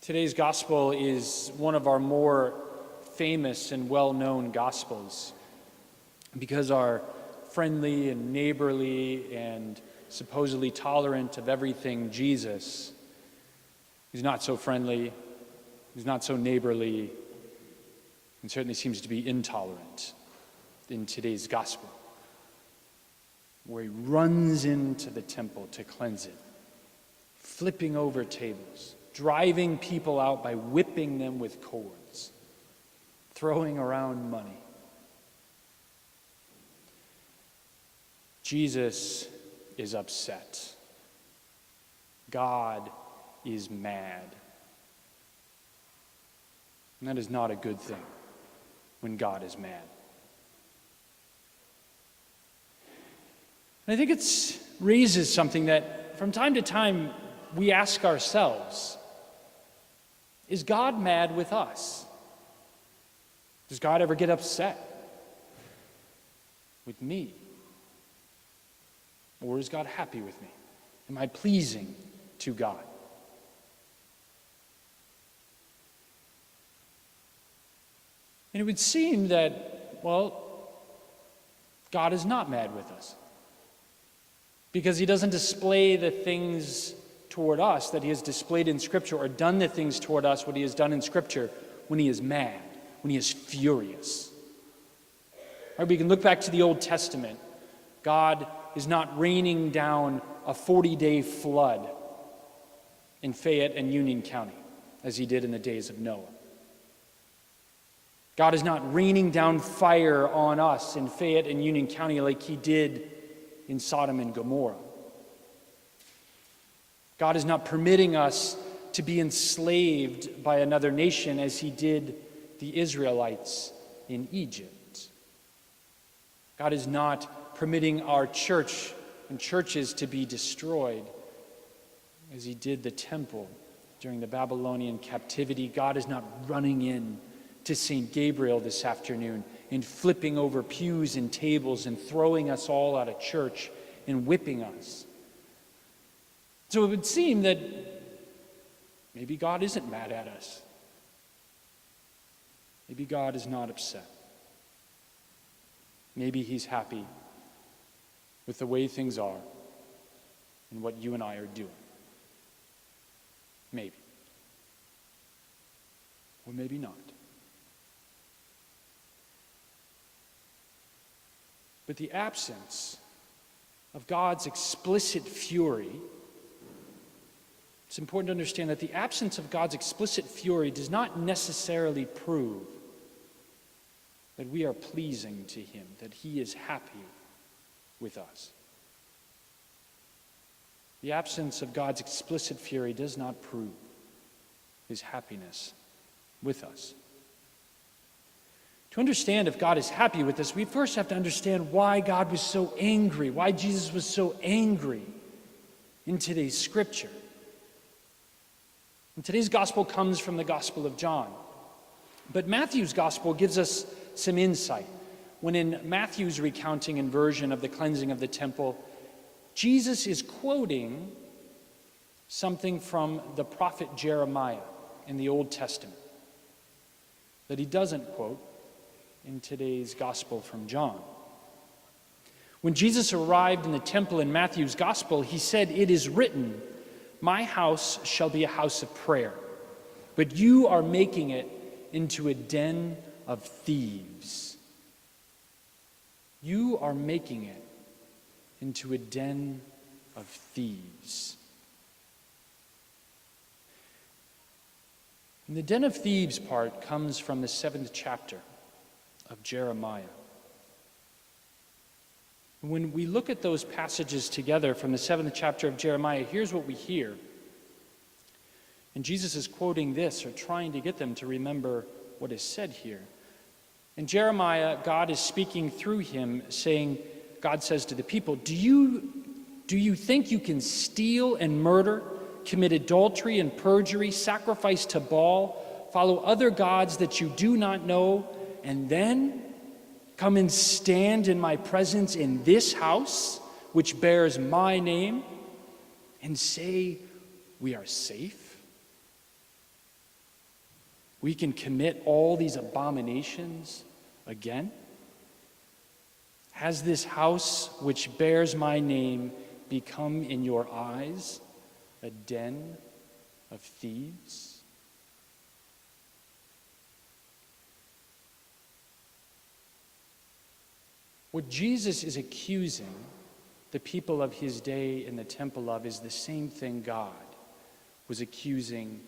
Today's gospel is one of our more famous and well-known gospels because our friendly and neighborly and supposedly tolerant of everything Jesus is not so friendly, he's not so neighborly, and certainly seems to be intolerant in today's gospel, where he runs into the temple to cleanse it, flipping over tables, driving people out by whipping them with cords, throwing around money. Jesus is upset. God is mad. And that is not a good thing when God is mad. And I think it raises something that from time to time we ask ourselves. Is God mad with us? Does God ever get upset with me? Or is God happy with me? Am I pleasing to God? And it would seem that, God is not mad with us, because he doesn't display the things toward us that he has displayed in Scripture, or done the things toward us what he has done in Scripture when he is mad, when he is furious. Right, we can look back to the Old Testament. God is not raining down a 40-day flood in Fayette and Union County as he did in the days of Noah. God is not raining down fire on us in Fayette and Union County like he did in Sodom and Gomorrah. God is not permitting us to be enslaved by another nation as he did the Israelites in Egypt. God is not permitting our church and churches to be destroyed as he did the temple during the Babylonian captivity. God is not running in to St. Gabriel this afternoon and flipping over pews and tables and throwing us all out of church and whipping us. So it would seem that maybe God isn't mad at us. Maybe God is not upset. Maybe he's happy with the way things are and what you and I are doing. Maybe. Or maybe not. But the absence of God's explicit fury, it's important to understand that the absence of God's explicit fury does not necessarily prove that we are pleasing to him, that he is happy with us. The absence of God's explicit fury does not prove his happiness with us. To understand if God is happy with us, we first have to understand why God was so angry, why Jesus was so angry in today's scripture. And today's gospel comes from the Gospel of John. But Matthew's gospel gives us some insight. When in Matthew's recounting and version of the cleansing of the temple, Jesus is quoting something from the prophet Jeremiah in the Old Testament that he doesn't quote in today's gospel from John. When Jesus arrived in the temple in Matthew's gospel, he said, "It is written, 'My house shall be a house of prayer,' but you are making it into a den of thieves." You are making it into a den of thieves. And the den of thieves part comes from the 7th chapter of Jeremiah. When we look at those passages together from the 7th chapter of Jeremiah, here's what we hear. And Jesus is quoting this, or trying to get them to remember what is said here. In Jeremiah, God is speaking through him, saying, God says to the people, Do you think you can steal and murder, commit adultery and perjury, sacrifice to Baal, follow other gods that you do not know, and then come and stand in my presence in this house, which bears my name, and say, we are safe? we can commit all these abominations again? Has this house which bears my name become in your eyes a den of thieves? What Jesus is accusing the people of his day in the temple of is the same thing God was accusing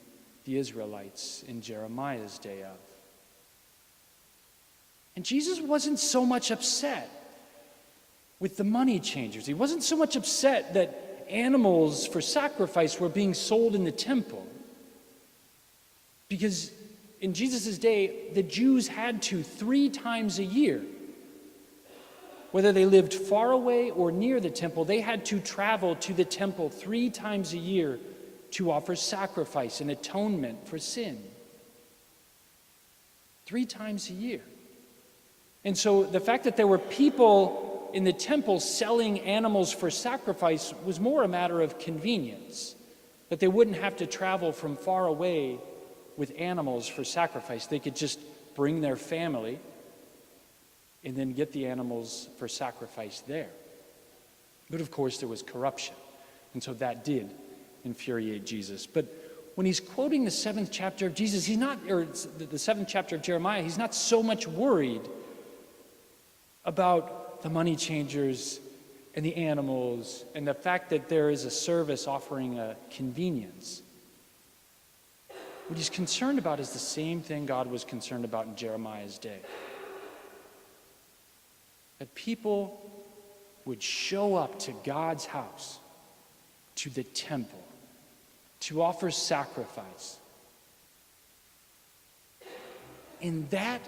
the Israelites in Jeremiah's day of. And Jesus wasn't so much upset with the money changers. He wasn't so much upset that animals for sacrifice were being sold in the temple. Because in Jesus' day, the Jews had to 3 times a year, whether they lived far away or near the temple, they had to travel to the temple 3 times a year to offer sacrifice and atonement for sin. 3 times a year. And so the fact that there were people in the temple selling animals for sacrifice was more a matter of convenience, that they wouldn't have to travel from far away with animals for sacrifice. They could just bring their family and then get the animals for sacrifice there. But of course there was corruption, and so that did infuriate Jesus. But when he's quoting the 7th chapter of Jesus, he's not, or the 7th chapter of Jeremiah, he's not so much worried about the money changers and the animals and the fact that there is a service offering a convenience. What he's concerned about is the same thing God was concerned about in Jeremiah's day. That people would show up to God's house, to the temple, to offer sacrifice. And that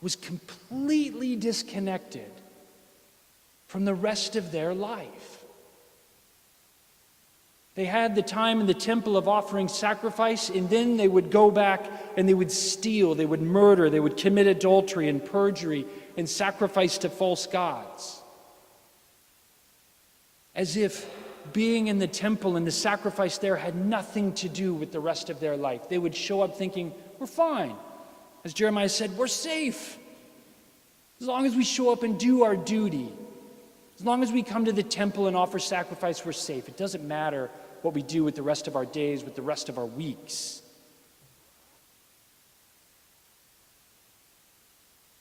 was completely disconnected from the rest of their life. They had the time in the temple of offering sacrifice, and then they would go back and they would steal, they would murder, they would commit adultery and perjury and sacrifice to false gods. As if being in the temple and the sacrifice there had nothing to do with the rest of their life. They would show up thinking, we're fine. As Jeremiah said, we're safe. As long as we show up and do our duty. As long as we come to the temple and offer sacrifice, we're safe. It doesn't matter what we do with the rest of our days, with the rest of our weeks.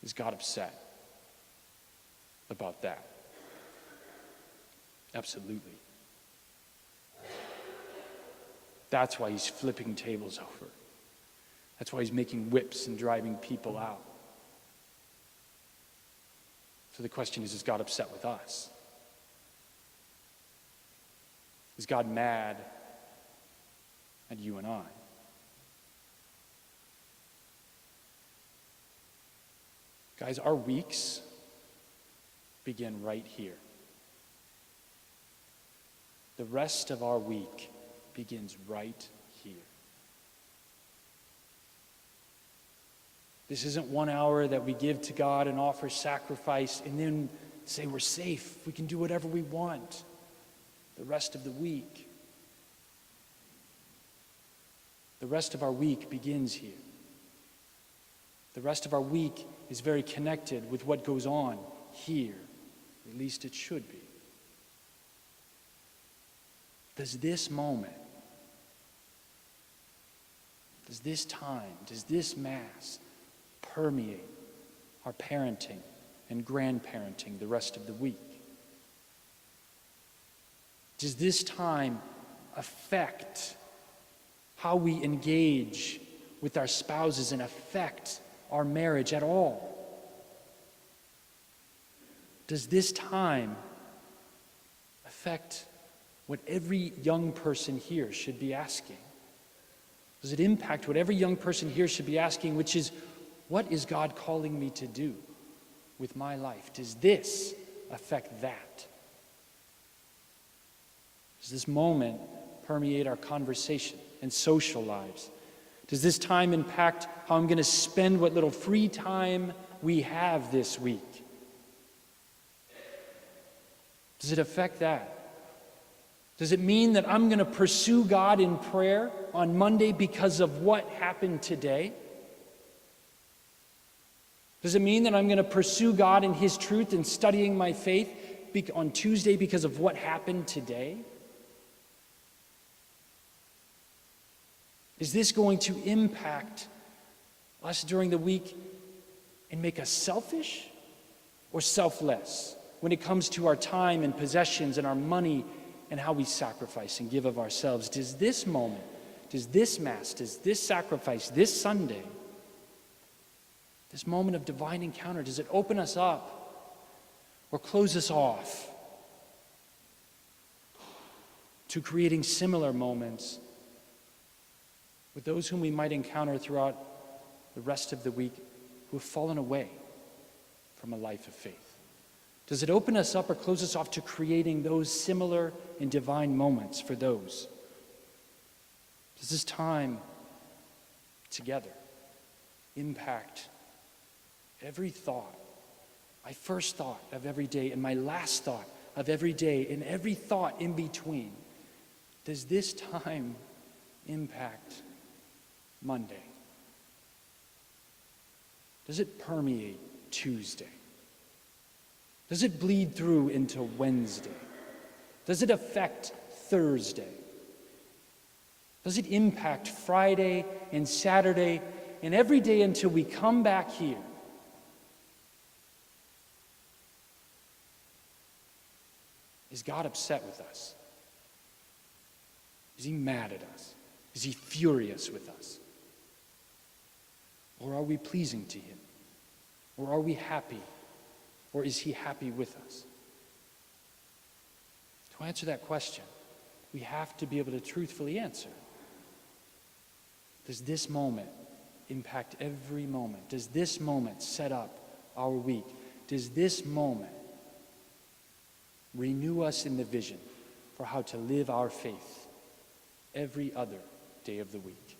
Is God upset about that? Absolutely. That's why he's flipping tables over. That's why he's making whips and driving people out. So the question is God upset with us? Is God mad at you and I? Guys, our weeks begin right here. The rest of our week begins right here. This isn't 1 hour that we give to God and offer sacrifice and then say we're safe. We can do whatever we want the rest of the week. The rest of our week begins here. The rest of our week is very connected with what goes on here. At least it should be. Does this moment, does this time, does this Mass permeate our parenting and grandparenting the rest of the week? Does this time affect how we engage with our spouses and affect our marriage at all? Does this time affect what every young person here should be asking? Does it impact what every young person here should be asking, which is, what is God calling me to do with my life? Does this affect that? Does this moment permeate our conversation and social lives? Does this time impact how I'm going to spend what little free time we have this week? Does it affect that? Does it mean that I'm going to pursue God in prayer on Monday because of what happened today? Does it mean that I'm going to pursue God and His truth and studying my faith on Tuesday because of what happened today? Is this going to impact us during the week and make us selfish or selfless when it comes to our time and possessions and our money and how we sacrifice and give of ourselves? Does this moment, does this Mass, does this sacrifice, this Sunday, this moment of divine encounter, does it open us up or close us off to creating similar moments with those whom we might encounter throughout the rest of the week who have fallen away from a life of faith? Does it open us up or close us off to creating those similar and divine moments for those? Does this time together impact every thought, my first thought of every day and my last thought of every day and every thought in between? Does this time impact Monday? Does it permeate Tuesday? Does it bleed through into Wednesday? Does it affect Thursday? Does it impact Friday and Saturday and every day until we come back here? Is God upset with us? Is He mad at us? Is He furious with us? Or are we pleasing to Him? Or are we happy? Or is He happy with us? To answer that question, we have to be able to truthfully answer. Does this moment impact every moment? Does this moment set up our week? Does this moment renew us in the vision for how to live our faith every other day of the week?